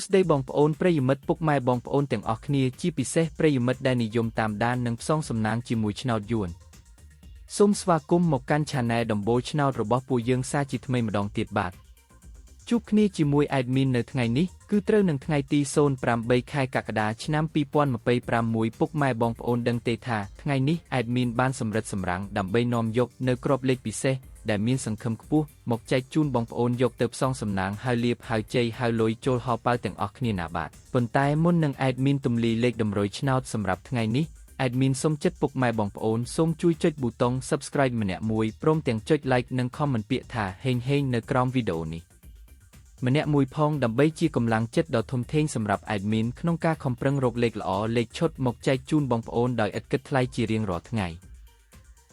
ស្ដីបងប្អូនប្រិយមិត្តពុកម៉ែបងប្អូនទាំងអស់គ្នាជាពិសេសប្រិយមិត្តដែលនិយមតាមដាននិងផ្សងសំណាងជាមួយឆ្នោតយួនសូមស្វាគមន៍មកកាន់ Channel ដំបូលឆ្នោតរបស់ពួកយើងសាជាថ្មីម្ដងទៀតបាទជួបគ្នាជាមួយ Admin នៅថ្ងៃនេះគឺត្រូវនឹងថ្ងៃទី08ខែកក្កដាឆ្នាំ2026ពុកម៉ែបងប្អូនដឹងទេថាថ្ងៃនេះ Admin បានសម្រិតសម្រាំងដើម្បីនាំយកនៅក្របលេខពិសេសដែលមានសង្ឃឹមខ្ពស់មកចែកជូនបងប្អូនយកទៅផ្សងសំណាងហើយលាភហើយជ័យហើយលុយចូលហោប៉ៅទាំងអស់គ្នាណាបាទប៉ុន្តែមុននឹង Admin ទម្លាយលេខតម្រុយឆ្នោតសម្រាប់ថ្ងៃនេះ Admin សូមចិត្តពុកម៉ែបងប្អូនសូមជួយចុចប៊ូតុង Subscribe ម្នាក់មួយព្រមទាំងចុច Like និង Comment ពាក្យថាហេងនៅក្រោមវីដេអូនេះម្នាក់មួយផងដើម្បីជាកម្លាំងចិត្តដ៏ធំធេងសម្រាប់ Admin ក្នុងការខំប្រឹងរកលេខល្អលេខឈុតមកចែកជូនបងប្អូនដោយឥតគិតថ្លៃជារៀងរាល់ថ្ងៃ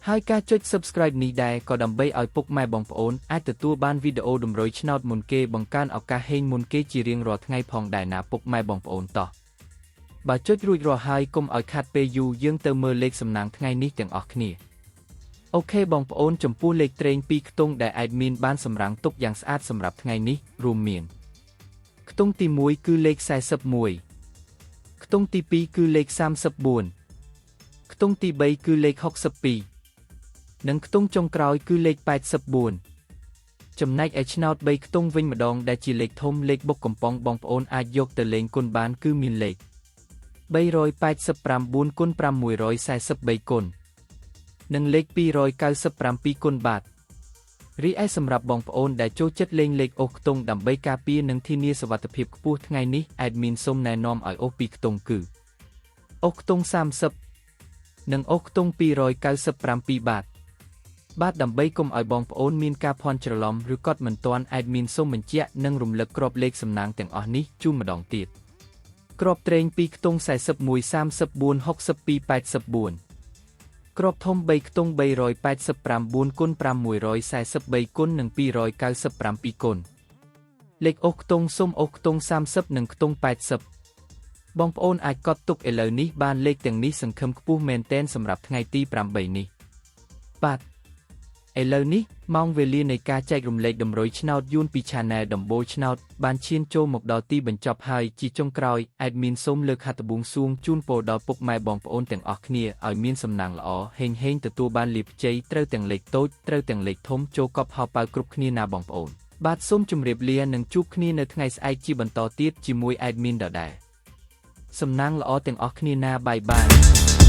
ហើយការចុច Subscribe នេះដែរក៏ដើម្បីឲ្យពុកម៉ែបងប្អូនអាចទទួលបានវីដេអូតម្រុយឆ្នោតមុនគេបង្កើនឱកាសហេងមុនគេជារៀងរាល់ថ្ងៃផងដែរណាពុកម៉ែបងប្អូនតោះបើចុចរួចរាល់ហើយកុំឲ្យខាត់ពេលយូរយើងទៅមើលលេខសំណាងថ្ងៃនេះទាំងអស់គ្នាអូខេបងប្អូនចំពោះលេខត្រេង2ខ្ទង់ដែល Admin បានសម្រាំងទុកយ៉ាងស្អាតសម្រាប់ថ្ងៃនេះរួមមានខ្ទង់ទី1គឺលេខ41ខ្ទង់ទី2គឺលេខ34ខ្ទង់ទី3គឺលេខ62និងខ្ទង់ចុងក្រោយគឺលេខ84ចំណែកឯឆ្នោត3ខ្ទង់វិញម្ដងដែលជាលេខធំលេខបុកកំប៉ុងបងប្អូនអាចយកទៅលេងគុណបានគឺមានលេខ389គុណ643គុណនិងលេខ297គុណបាទរីឯសម្រាប់បងប្អូនដែលចូលចិត្តលេងលេខអូសខ្ទង់ដើម្បីការពារនិងធានាសុវត្ថិភាពខ្ពស់ថ្ងៃនេះ Admin សូមណែនាំឲ្យអូស2ខ្ទង់គឺអូសខ្ទង់30និងអូសខ្ទង់297បាទដើម្បីកុំឲ្យបងប្អូនមានការភ័ន្តច្រឡំឬកត់មិនទាន់ Admin សូមបញ្ជាក់និងរំលឹកក្របលេខសំណាងទាំងអស់នេះជូនម្ដងទៀតក្របត្រេង2ខ្ទង់41 34 62 84ក្របធំ3ខ្ទង់389គុណ643គុណនិង297គុណលេខអូសខ្ទង់សូមអូសខ្ទង់30និងខ្ទង់80បងប្អូនអាចកត់ទុកឥឡូវនេះបានលេខទាំងនេះសង្ឃឹមខ្ពស់មែនទែនសម្រាប់ថ្ងៃទី8នេះបាទឥឡូវនេះម៉ោងវេលានៃការចែករំលែកតម្រុយឆ្នោតយួនពី Channel ដំបូលឆ្នោតបានឈានចូលមកដល់ទីបញ្ចប់ហើយជាចុងក្រោយ Admin សូមលើកហត្ថបួងសួងជូនពរដល់ពុកម៉ែបងប្អូនទាំងអស់គ្នាឲ្យមានសំណាងល្អហេងទទួលបានលាភជ័យត្រូវទាំងលេខតូចត្រូវទាំងលេខធំចូលកប់ហោប៉ៅគ្រប់គ្នាណាបងប្អូនបាទសូមជម្រាបលានិងជួបគ្នានៅថ្ងៃស្អែកជាបន្តទៀតជាមួយ Admin ដដែលសំណាងល្អទាំងអស់គ្នាណាបាយ